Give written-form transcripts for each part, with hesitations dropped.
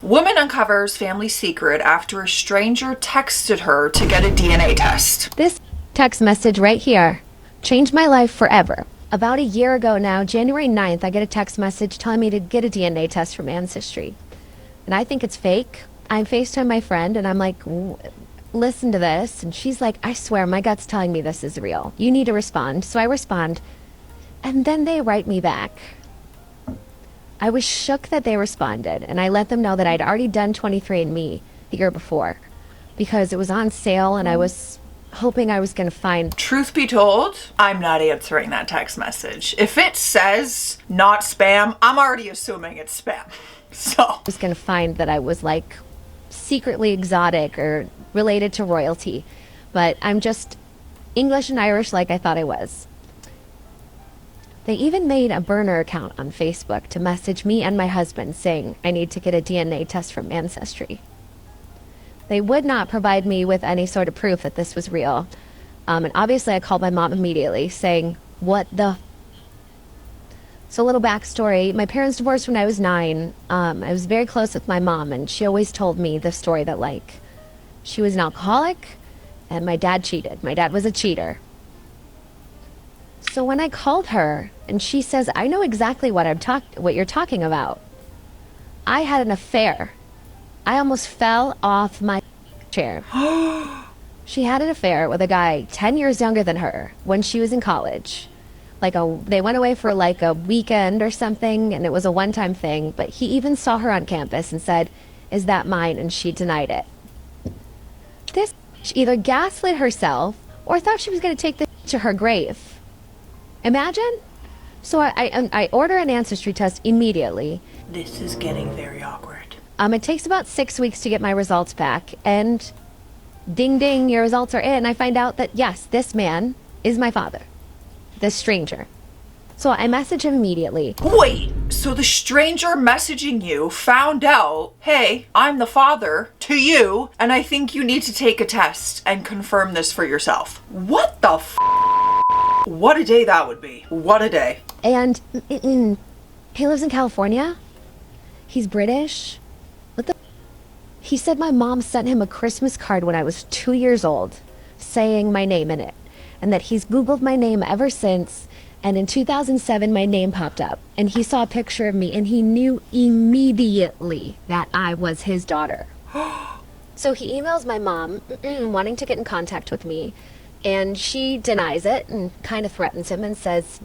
Woman uncovers family secret after a stranger texted her to get a DNA test. This text message right here changed my life forever. About a year ago now, January 9th, I get a text message telling me to get a DNA test from Ancestry. And I think it's fake. I FaceTime my friend and I'm like, listen to this. And she's like, I swear my gut's telling me this is real. You need to respond. So I respond. And then they write me back. I was shook that they responded, and I let them know that I'd already done 23andMe the year before because it was on sale and I was hoping I was going to find... Truth be told, I'm not answering that text message. If it says not spam, I'm already assuming it's spam. So I was going to find that I was like secretly exotic or related to royalty, but I'm just English and Irish like I thought I was. They even made a burner account on Facebook to message me and my husband saying I need to get a DNA test from Ancestry. They would not provide me with any sort of proof that this was real. And obviously I called my mom immediately saying, what the... So a little backstory. My parents divorced when I was 9. I was very close with my mom, and she always told me the story that, like, she was an alcoholic and my dad cheated. My dad was a cheater. So when I called her and she says, I know exactly what you're talking about. I had an affair. I almost fell off my chair. She had an affair with a guy 10 years younger than her when she was in college. They went away for like a weekend or something, and it was a one-time thing, but he even saw her on campus and said, is that mine? And she denied it. This either gaslit herself or thought she was going to take this to her grave. Imagine? So I order an Ancestry test immediately. this is getting very awkward. It takes about 6 weeks to get my results back, and ding ding, your results are in. I find out that yes, this man is my father, this stranger. So I message him immediately. Wait, so the stranger messaging you found out, hey, I'm the father to you, and I think you need to take a test and confirm this for yourself. What the f? What a day that would be. What a day. And he lives in California. He's British. What the? He said my mom sent him a Christmas card when I was 2 years old saying my name in it, and that he's Googled my name ever since. And in 2007, my name popped up, and he saw a picture of me, and he knew immediately that I was his daughter. So he emails my mom, wanting to get in contact with me, and she denies it and kind of threatens him and says,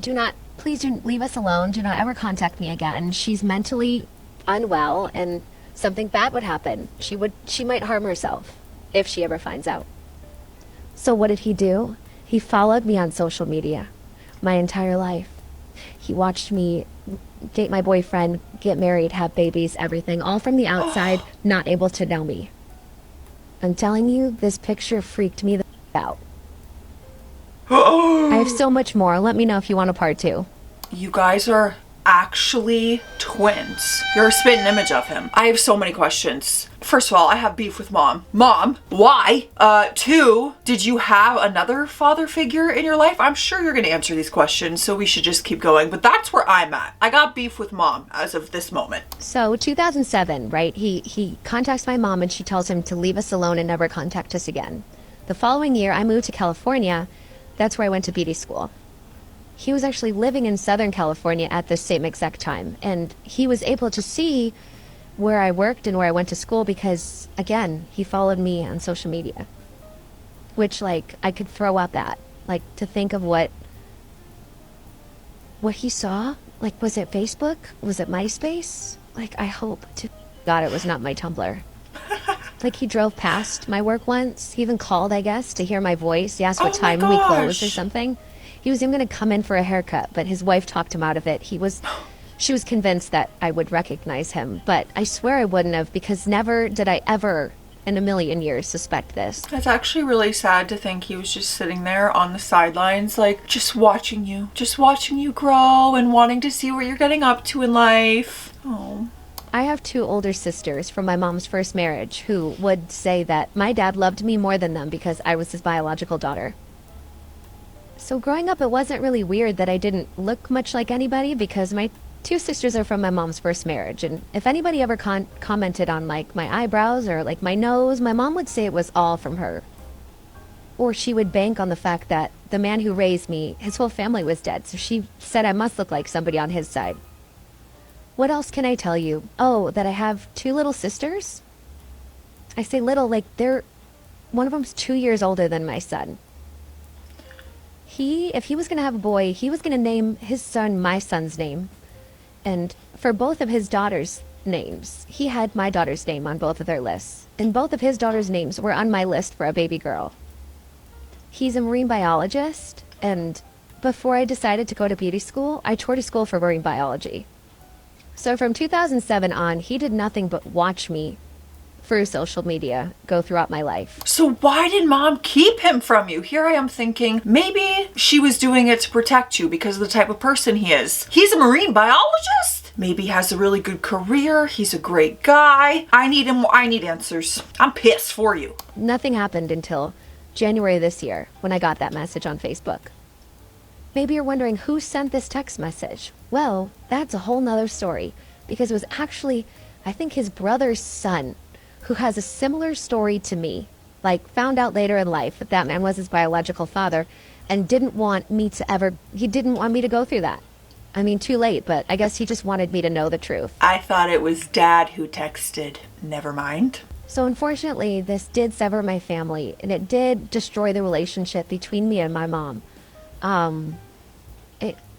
please do leave us alone. Do not ever contact me again. She's mentally unwell, and something bad would happen. She might harm herself if she ever finds out. So what did he do? He followed me on social media. My entire life. He watched me date my boyfriend, get married, have babies, everything, all from the outside, not able to know me. I'm telling you, this picture freaked me the out. I have so much more. Let me know if you want a part 2. You guys are actually twins. You're a spitting image of him. I have so many questions. First of all, I have beef with mom. Mom, why? 2, did you have another father figure in your life? I'm sure you're gonna answer these questions, so we should just keep going, but that's where I'm at. I got beef with mom as of this moment. So 2007, right? He contacts my mom and she tells him to leave us alone and never contact us again. The following year, I moved to California. That's where I went to beauty school. He was actually living in Southern California at the same exact time, and he was able to see where I worked and where I went to school because, again, he followed me on social media, which, like, I could throw up at. Like, to think of what he saw. Like, was it Facebook? Was it MySpace? Like, I hope to God it was not my Tumblr. Like, he drove past my work once. He even called, I guess, to hear my voice. He asked what time we closed or something. He was even going to come in for a haircut, but his wife talked him out of it. She was convinced that I would recognize him, but I swear I wouldn't have, because never did I ever in a million years suspect this. It's actually really sad to think he was just sitting there on the sidelines, like, just watching you grow and wanting to see what you're getting up to in life. Oh. I have 2 older sisters from my mom's first marriage who would say that my dad loved me more than them because I was his biological daughter. So growing up, it wasn't really weird that I didn't look much like anybody because my two sisters are from my mom's first marriage, and if anybody ever commented on like my eyebrows or like my nose, my mom would say it was all from her. Or she would bank on the fact that the man who raised me, his whole family was dead, so she said I must look like somebody on his side. What else can I tell you? Oh, that I have two little sisters? I say little, like one of them's 2 years older than my son. If he was going to have a boy, he was going to name his son my son's name. And for both of his daughters' names, he had my daughter's name on both of their lists. And both of his daughters' names were on my list for a baby girl. He's a marine biologist, and before I decided to go to beauty school, I toured a school for marine biology. So from 2007 on, he did nothing but watch me through social media go throughout my life. So why did mom keep him from you? Here I am thinking maybe she was doing it to protect you because of the type of person he is. He's a marine biologist? Maybe he has a really good career. He's a great guy. I need him. I need answers. I'm pissed for you. Nothing happened until January this year when I got that message on Facebook. Maybe you're wondering who sent this text message. Well, that's a whole nother story, because it was actually, I think, his brother's son who has a similar story to me, like found out later in life that that man was his biological father and didn't want me to go through that. I mean, too late, but I guess he just wanted me to know the truth. I thought it was dad who texted. Never mind. So unfortunately, this did sever my family, and it did destroy the relationship between me and my mom.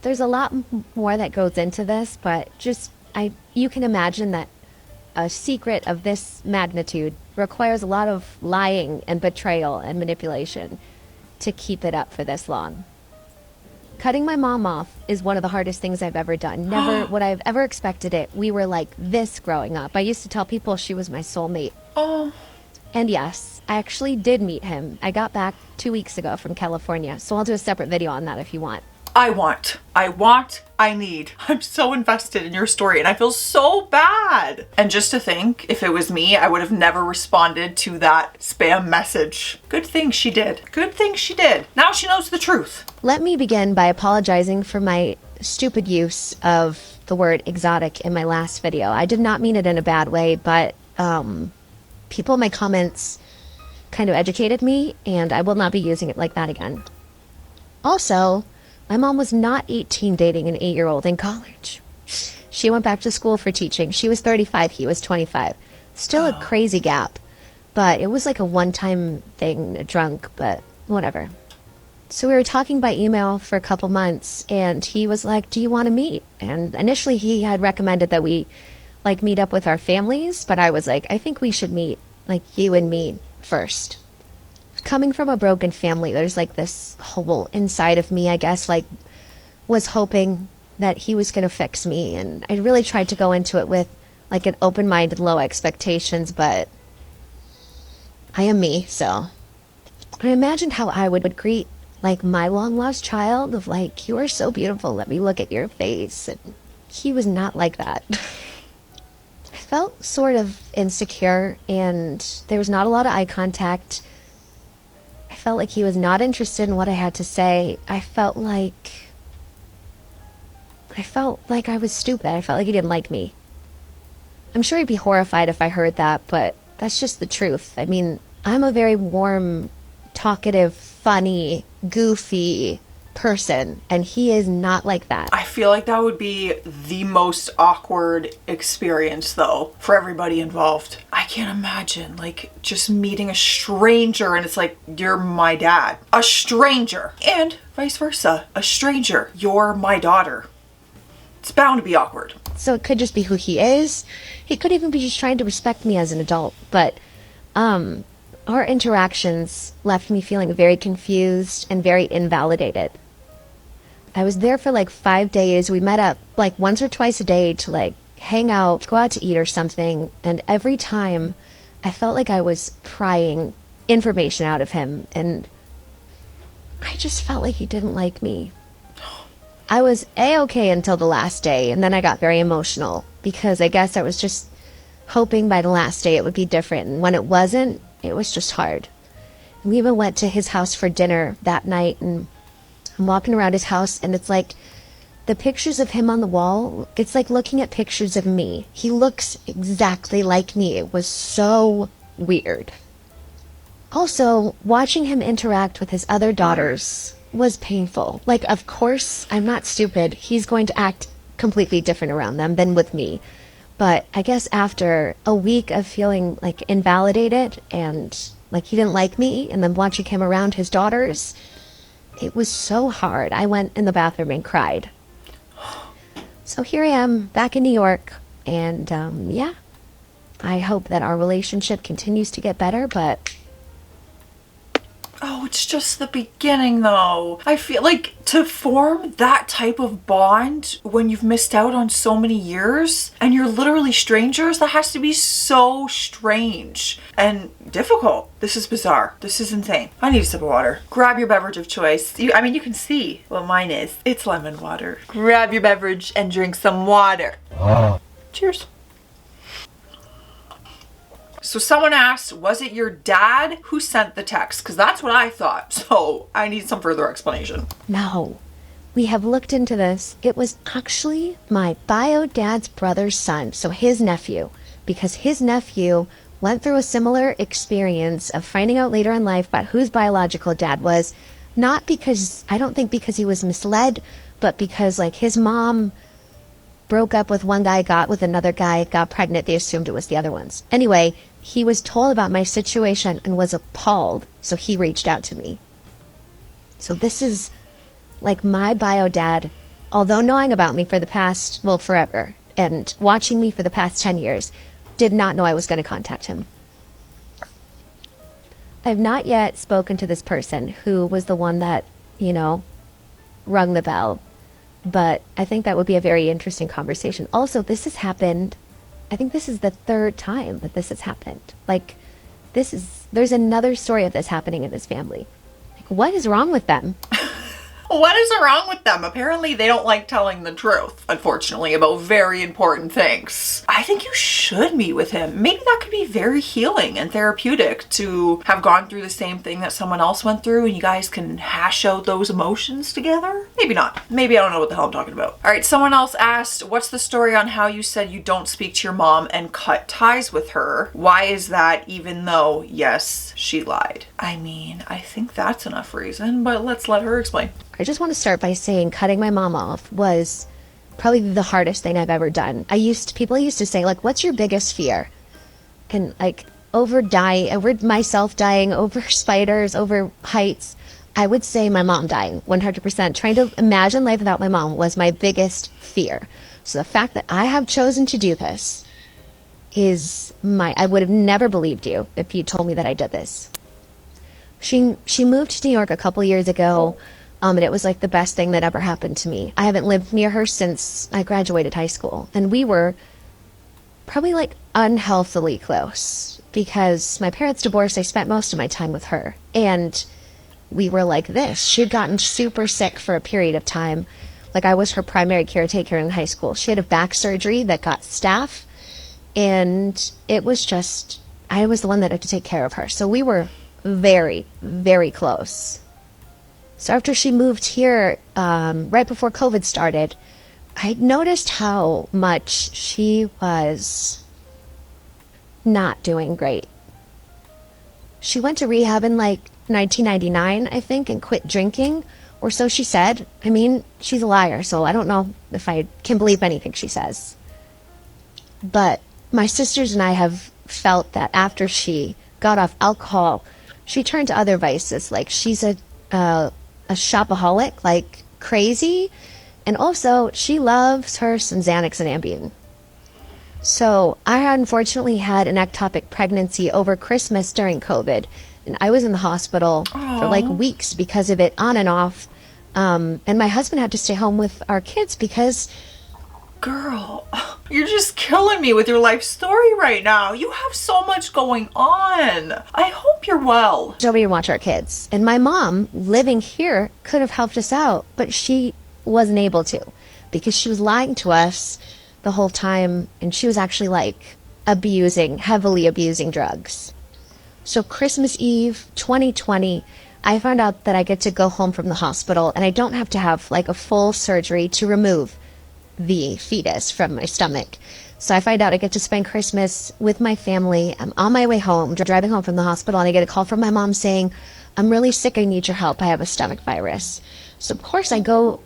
There's a lot more that goes into this, but you can imagine that a secret of this magnitude requires a lot of lying and betrayal and manipulation to keep it up for this long. Cutting my mom off is one of the hardest things I've ever done. Never would I have ever expected it. We were like this growing up. I used to tell people she was my soulmate. Oh. And yes, I actually did meet him. I got back 2 weeks ago from California, so I'll do a separate video on that if you want. I need. I'm so invested in your story and I feel so bad. And just to think, if it was me, I would have never responded to that spam message. Good thing she did. Good thing she did. Now she knows the truth. Let me begin by apologizing for my stupid use of the word exotic in my last video. I did not mean it in a bad way, but people in my comments kind of educated me, and I will not be using it like that again. Also, my mom was not 18 dating an 8-year-old in college. She went back to school for teaching. She was 35, he was 25. Still a crazy gap, but it was like a one-time thing, drunk, but whatever. So we were talking by email for a couple months, and he was like, do you want to meet? And initially he had recommended that we like meet up with our families, but I was like, I think we should meet like you and me first. Coming from a broken family, there's like this hole inside of me, I guess, like was hoping that he was going to fix me. And I really tried to go into it with like an open mind and low expectations, but I am me. So I imagined how I would greet like my long lost child of like, you are so beautiful. Let me look at your face. And he was not like that. I felt sort of insecure, and there was not a lot of eye contact. I felt like he was not interested in what I had to say. I felt like I was stupid. I felt like he didn't like me. I'm sure he'd be horrified if I heard that, but that's just the truth. I mean, I'm a very warm, talkative, funny, goofy person, and he is not like that. I feel like that would be the most awkward experience though for everybody involved. I can't imagine like just meeting a stranger and it's like, you're my dad. A stranger. And vice versa. A stranger. You're my daughter. It's bound to be awkward. So it could just be who he is. He could even be just trying to respect me as an adult, but our interactions left me feeling very confused and very invalidated. I was there for like 5 days. We met up like once or twice a day to like hang out, go out to eat or something. And every time I felt like I was prying information out of him. And I just felt like he didn't like me. I was A-okay until the last day. And then I got very emotional because I guess I was just hoping by the last day it would be different. And when it wasn't, it was just hard. And we even went to his house for dinner that night, and I'm walking around his house, and it's like the pictures of him on the wall, it's like looking at pictures of me. He looks exactly like me. It was so weird. Also, watching him interact with his other daughters was painful. Like, of course, I'm not stupid. He's going to act completely different around them than with me. But I guess after a week of feeling like invalidated and like he didn't like me, and then watching him around his daughters, it was so hard. I went in the bathroom and cried. So here I am back in New York, and yeah, I hope that our relationship continues to get better, but oh, it's just the beginning though. I feel like to form that type of bond when you've missed out on so many years and you're literally strangers, that has to be so strange and difficult. This is bizarre. This is insane. I need a sip of water. Grab your beverage of choice. You can see what mine is. It's lemon water. Grab your beverage and drink some water. Cheers. So someone asked, was it your dad who sent the text? Because that's what I thought. So I need some further explanation. no. We have looked into this. It was actually my bio dad's brother's son, so his nephew, because his nephew went through a similar experience of finding out later in life about whose biological dad was, not because, I don't think because he was misled, but because like his mom broke up with one guy, got with another guy, got pregnant, they assumed it was the other one's. Anyway, he was told about my situation and was appalled, so he reached out to me. So this is like my bio dad, although knowing about me for the past, well, forever, and watching me for the past 10 years, did not know I was going to contact him. I've not yet spoken to this person who was the one that, rung the bell. But I think that would be a very interesting conversation. Also, this has happened, I think this is the third time that this has happened. Like, there's another story of this happening in his family. Like, what is wrong with them? What is wrong with them? Apparently they don't like telling the truth, unfortunately, about very important things. I think you should meet with him. Maybe that could be very healing and therapeutic to have gone through the same thing that someone else went through, and you guys can hash out those emotions together. Maybe not. Maybe I don't know what the hell I'm talking about. All right, someone else asked, what's the story on how you said you don't speak to your mom and cut ties with her? Why is that, even though, yes, she lied? I mean, I think that's enough reason, but let's let her explain. I just want to start by saying cutting my mom off was probably the hardest thing I've ever done. People used to say, like, what's your biggest fear? And like over myself dying, over spiders, over heights, I would say my mom dying 100%. Trying to imagine life without my mom was my biggest fear. So the fact that I have chosen to do this I would have never believed you if you told me that I did this. She moved to New York a couple years ago. And it was like the best thing that ever happened to me. I haven't lived near her since I graduated high school. And we were probably like unhealthily close because my parents divorced. I spent most of my time with her. And we were like this. She had gotten super sick for a period of time. Like I was her primary caretaker in high school. She had a back surgery that got staph. And it was just, I was the one that had to take care of her. So we were very, very close. So after she moved here, right before COVID started, I noticed how much she was not doing great. She went to rehab in like 1999, I think, and quit drinking, or so she said. I mean, she's a liar, so I don't know if I can believe anything she says. But my sisters and I have felt that after she got off alcohol, she turned to other vices. Like she's a shopaholic, like crazy. And also she loves her some Xanax and Ambien. So I unfortunately had an ectopic pregnancy over Christmas during COVID. And I was in the hospital for like weeks because of it, on and off. And my husband had to stay home with our kids because... Girl, you're just killing me with your life story right now. You have so much going on. I hope you're well. Nobody to watch our kids. And my mom, living here, could have helped us out, but she wasn't able to because she was lying to us the whole time, and she was actually like heavily abusing drugs. So Christmas Eve 2020, I found out that I get to go home from the hospital and I don't have to have like a full surgery to remove the fetus from my stomach. So I find out I get to spend Christmas with my family. I'm on my way home, driving home from the hospital, and I get a call from my mom saying, I'm really sick, I need your help, I have a stomach virus. So of course I go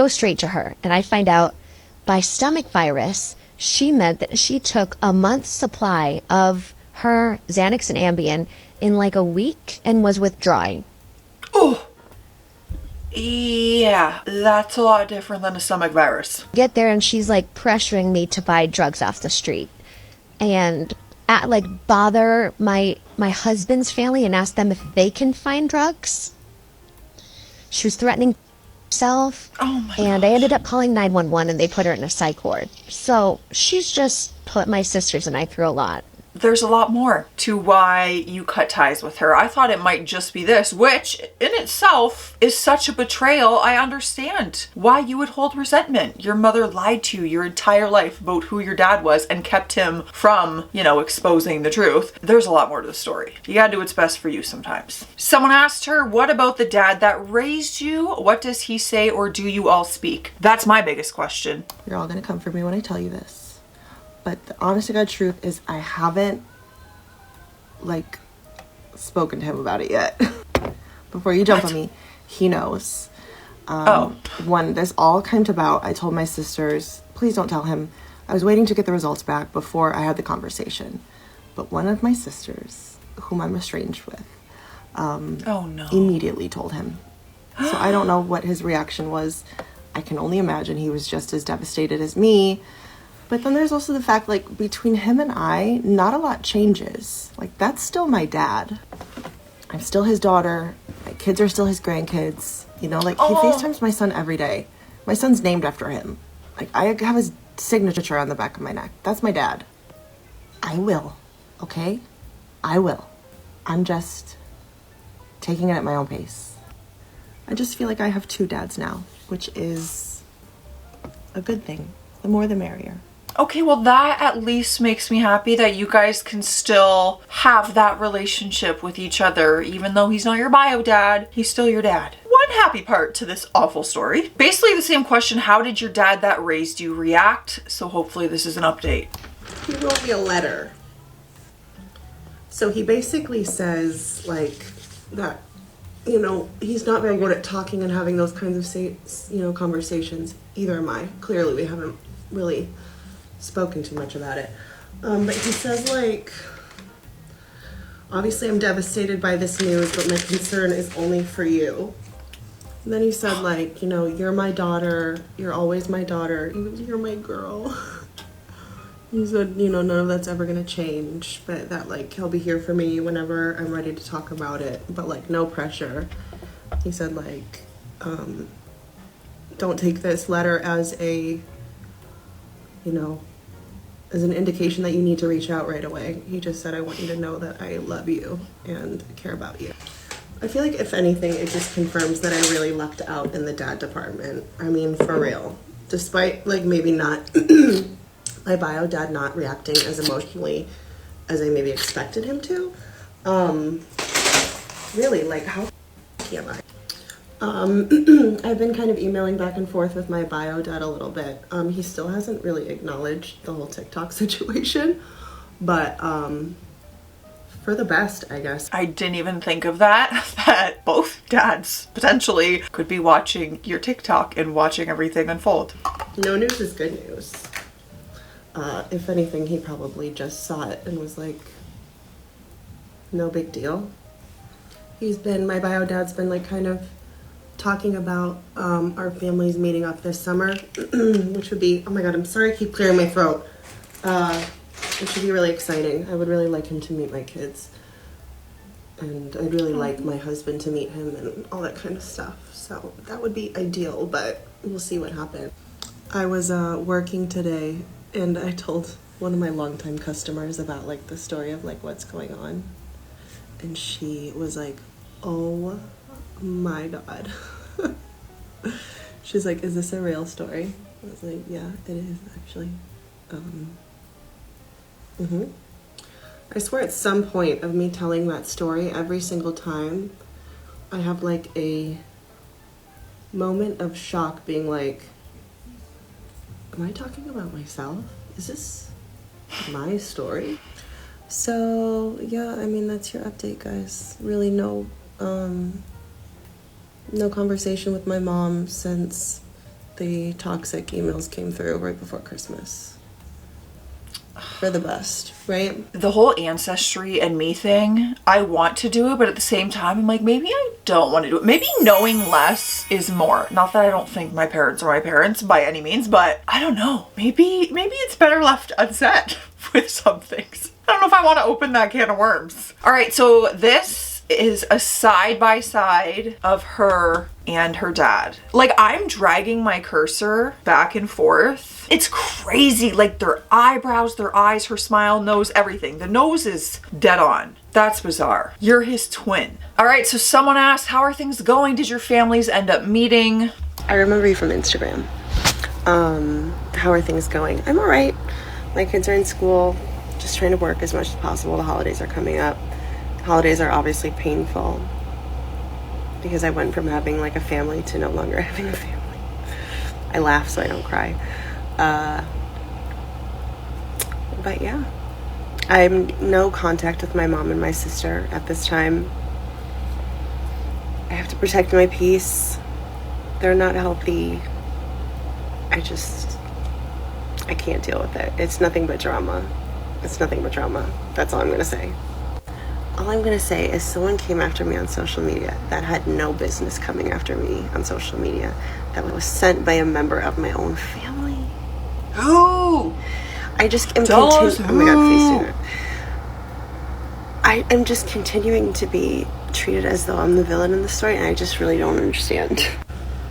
straight to her, and I find out by stomach virus, she meant that she took a month's supply of her Xanax and Ambien in like a week and was withdrawing. Oh, yeah, that's a lot different than a stomach virus. Get there and she's like pressuring me to buy drugs off the street and bother my husband's family and ask them if they can find drugs. She was threatening herself. Oh my and gosh. I ended up calling 911 and they put her in a psych ward. So she's just put my sisters and I through a lot. There's a lot more to why you cut ties with her. I thought it might just be this, which in itself is such a betrayal. I understand why you would hold resentment. Your mother lied to you your entire life about who your dad was and kept him from, exposing the truth. There's a lot more to the story. You gotta do what's best for you sometimes. Someone asked her, what about the dad that raised you? What does he say, or do you all speak? That's my biggest question. You're all gonna come for me when I tell you this. But the honest to God truth is I haven't spoken to him about it yet. Before you jump on me, he knows. When this all came about, I told my sisters, please don't tell him. I was waiting to get the results back before I had the conversation. But one of my sisters, whom I'm estranged with, immediately told him. So I don't know what his reaction was. I can only imagine he was just as devastated as me. But then there's also the fact, between him and I, not a lot changes. That's still my dad. I'm still his daughter. My kids are still his grandkids. He FaceTimes my son every day. My son's named after him. I have his signature on the back of my neck. That's my dad. I will, okay? I will. I'm just taking it at my own pace. I just feel like I have two dads now, which is a good thing. The more the merrier. Okay, well that at least makes me happy that you guys can still have that relationship with each other. Even though he's not your bio dad, he's still your dad. One happy part to this awful story. Basically the same question, how did your dad that raised you react? So hopefully this is an update. He wrote me a letter. So he basically says that, he's not very good at talking and having those kinds of conversations. Either am I. Clearly we haven't really spoken too much about it. But he says obviously I'm devastated by this news, but my concern is only for you. And then he said you're my daughter, you're always my daughter, you're my girl. He said, none of that's ever gonna change, but that he'll be here for me whenever I'm ready to talk about it, but no pressure. He said don't take this letter as as an indication that you need to reach out right away. He just said, I want you to know that I love you and care about you. I feel like if anything, it just confirms that I really lucked out in the dad department. I mean, for real. Despite maybe not, my bio dad not reacting as emotionally as I maybe expected him to. Really, how am I? I've been kind of emailing back and forth with my bio dad a little bit. He still hasn't really acknowledged the whole TikTok situation, but for the best, I guess. I didn't even think of that both dads potentially could be watching your TikTok and watching everything unfold. No news is good news. If anything, he probably just saw it and was no big deal. My bio dad's been kind of talking about our families meeting up this summer, which would be, oh my god, I'm sorry I keep clearing my throat. It should be really exciting. I would really like him to meet my kids. And I'd really like my husband to meet him and all that kind of stuff. So that would be ideal, but we'll see what happens. I was working today and I told one of my longtime customers about the story of what's going on. And she was like, oh my god. She's like, is this a real story? I was like, yeah, it is actually. I swear at some point of me telling that story, every single time I have like a moment of shock being like, am I talking about myself? Is this my story? So yeah, I mean, that's your update, guys. Really no conversation with my mom since the toxic emails came through right before Christmas. For the best, right? The whole ancestry and me thing, I want to do it, but at the same time, I'm like, maybe I don't want to do it. Maybe knowing less is more. Not that I don't think my parents are my parents by any means, but I don't know. Maybe it's better left unsaid with some things. I don't know if I want to open that can of worms. All right, so this is a side-by-side of her and her dad. Like, I'm dragging my cursor back and forth. It's crazy. Like, their eyebrows, their eyes, her smile, nose, everything. The nose is dead on. That's bizarre. You're his twin. All right, so someone asked, how are things going? Did your families end up meeting? I remember you from Instagram. How are things going? I'm all right. My kids are in school, just trying to work as much as possible. The holidays are coming up. Holidays are obviously painful because I went from having like a family to no longer having a family. I laugh so I don't cry. But yeah, I'm no contact with my mom and my sister at this time. I have to protect my peace. They're not healthy. I can't deal with it. It's nothing but drama. It's nothing but drama. That's all I'm gonna say. All I'm gonna say is someone came after me on social media that had no business coming after me on social media, that was sent by a member of my own family. Who? I just am Tell us Oh my God, please who. do not. I am just continuing to be treated as though I'm the villain in the story, and I just really don't understand.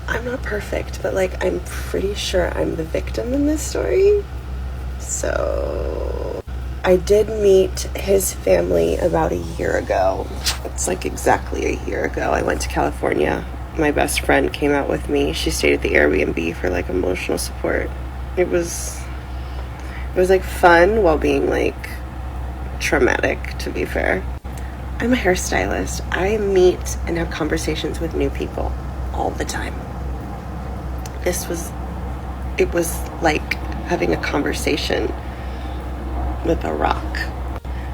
I'm not perfect, but like, I'm pretty sure I'm the victim in this story. So I did meet his family about a year ago. It's like exactly a year ago. I went to California. My best friend came out with me. She stayed at the Airbnb for like emotional support. It was like fun while being like traumatic, to be fair. I'm a hairstylist. I meet and have conversations with new people all the time. It was like having a conversation with a rock.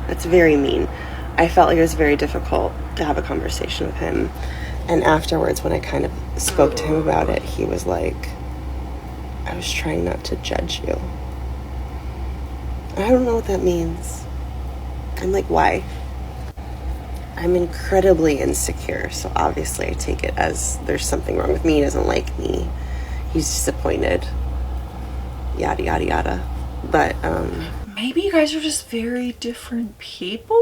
That's very mean. I felt like it was very difficult to have a conversation with him. And afterwards, when I kind of spoke to him about it, he was like, I was trying not to judge you. I don't know what that means. I'm like, why? I'm incredibly insecure, so obviously I take it as there's something wrong with me. He doesn't like me. He's disappointed. Yada, yada, yada. But, Maybe you guys are just very different people?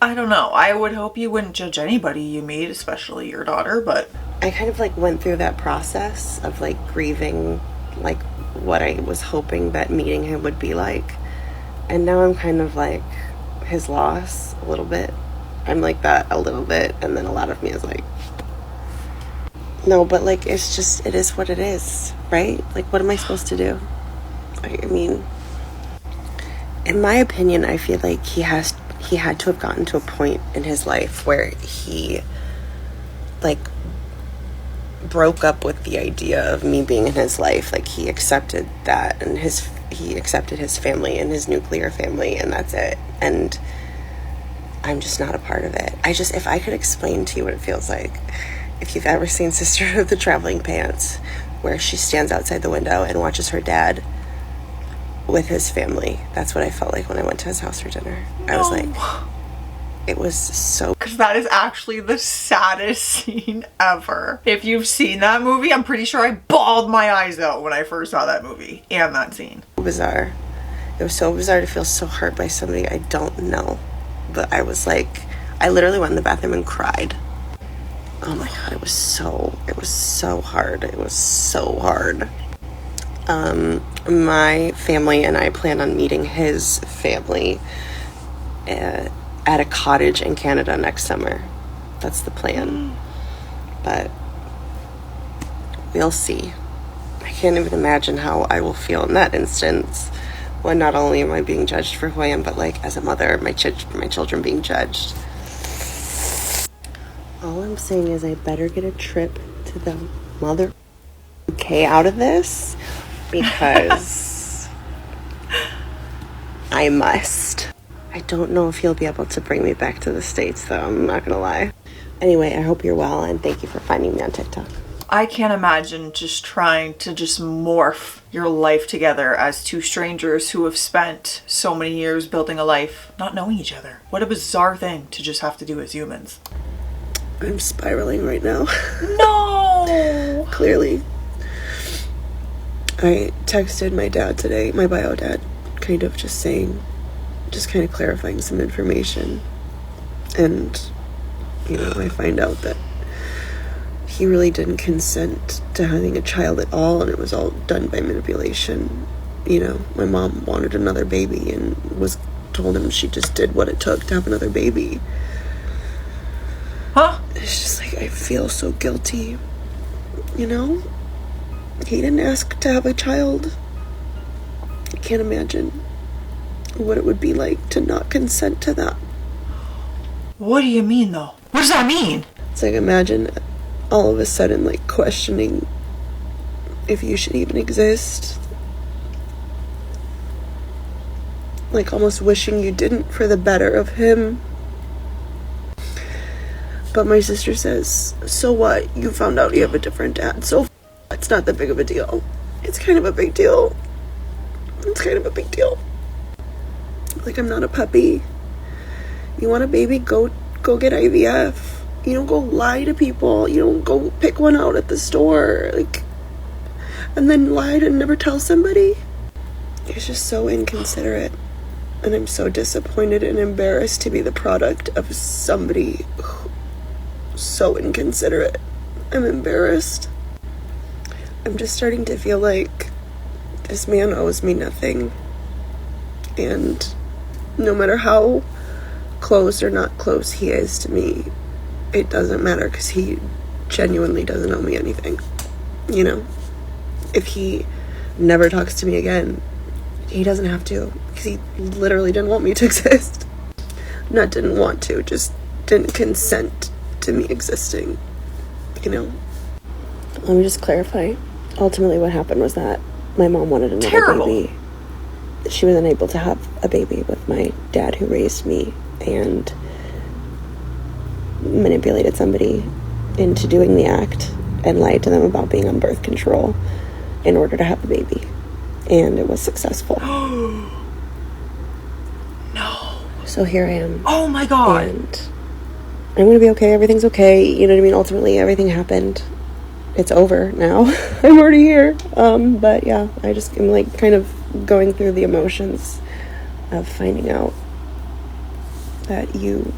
I don't know. I would hope you wouldn't judge anybody you meet, especially your daughter, but I kind of like went through that process of like grieving like what I was hoping that meeting him would be like. And now I'm kind of like his loss a little bit. I'm like that a little bit, and then a lot of me is like, no, but like it is what it is, right? Like, what am I supposed to do? I mean, in my opinion, I feel like he had to have gotten to a point in his life where he like broke up with the idea of me being in his life. Like, he accepted that, and he accepted his family and his nuclear family, and that's it. And I'm just not a part of it. If I could explain to you what it feels like, if you've ever seen Sister of the Traveling Pants, where she stands outside the window and watches her dad with his family, that's what I felt like when I went to his house for dinner. No. I was like, it was so... Because that is actually the saddest scene ever. If you've seen that movie, I'm pretty sure I bawled my eyes out when I first saw that movie and that scene. Bizarre. It was so bizarre to feel so hurt by somebody I don't know. But I was like, I literally went in the bathroom and cried. Oh my God, it was so hard. It was so hard. My family and I plan on meeting his family at a cottage in Canada next summer. That's the plan. But we'll see. I can't even imagine how I will feel in that instance, when not only am I being judged for who I am, but like as a mother, my children being judged. All I'm saying is I better get a trip to the mother UK out of this, because I must. I don't know if he'll be able to bring me back to the States, though. I'm not gonna lie. Anyway, I hope you're well, and thank you for finding me on TikTok. I can't imagine just trying to just morph your life together as two strangers who have spent so many years building a life not knowing each other. What a bizarre thing to just have to do as humans. I'm spiraling right now. No! Clearly. I texted my dad today, my bio dad, kind of just kind of clarifying some information. And, you know, I find out that he really didn't consent to having a child at all, and it was all done by manipulation. You know, my mom wanted another baby and told him she just did what it took to have another baby. Huh? It's just like, I feel so guilty, you know? He didn't ask to have a child. I can't imagine what it would be like to not consent to that. What do you mean, though? What does that mean? It's like, imagine all of a sudden, like, questioning if you should even exist. Like, almost wishing you didn't for the better of him. But my sister says, so what? You found out you have a different dad. So it's not that big of a deal. It's kind of a big deal. It's kind of a big deal. Like, I'm not a puppy. You want a baby? Go get IVF. You don't go lie to people. You don't go pick one out at the store. Like, and then lie and never tell somebody. It's just so inconsiderate. And I'm so disappointed and embarrassed to be the product of somebody so inconsiderate. I'm embarrassed. I'm just starting to feel like this man owes me nothing. And no matter how close or not close he is to me, it doesn't matter, because he genuinely doesn't owe me anything. You know? If he never talks to me again, he doesn't have to, because he literally didn't want me to exist. Not didn't want to, just didn't consent to me existing. You know? Let me just clarify. Ultimately what happened was that my mom wanted another baby. She was unable to have a baby with my dad, who raised me, and manipulated somebody into doing the act and lied to them about being on birth control in order to have a baby. And it was successful. No. So here I am. Oh my God. And I'm gonna be okay. Everything's okay. You know what I mean? Ultimately, everything happened. It's over now. I'm already here. But yeah, I just am like kind of going through the emotions of finding out that you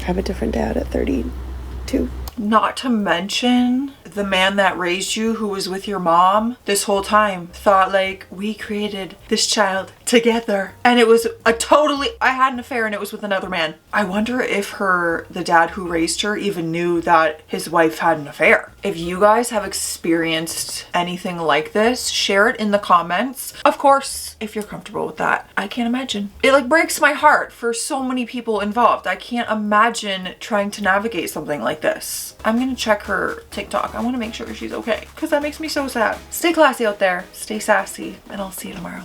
have a different dad at 32. Not to mention the man that raised you, who was with your mom this whole time, thought like, we created this child together. And it was I had an affair and it was with another man. I wonder if the dad who raised her even knew that his wife had an affair. If you guys have experienced anything like this, share it in the comments. Of course, if you're comfortable with that. I can't imagine. It like breaks my heart for so many people involved. I can't imagine trying to navigate something like this. I'm gonna check her TikTok. I want to make sure she's okay, because that makes me so sad. Stay classy out there, stay sassy, and I'll see you tomorrow.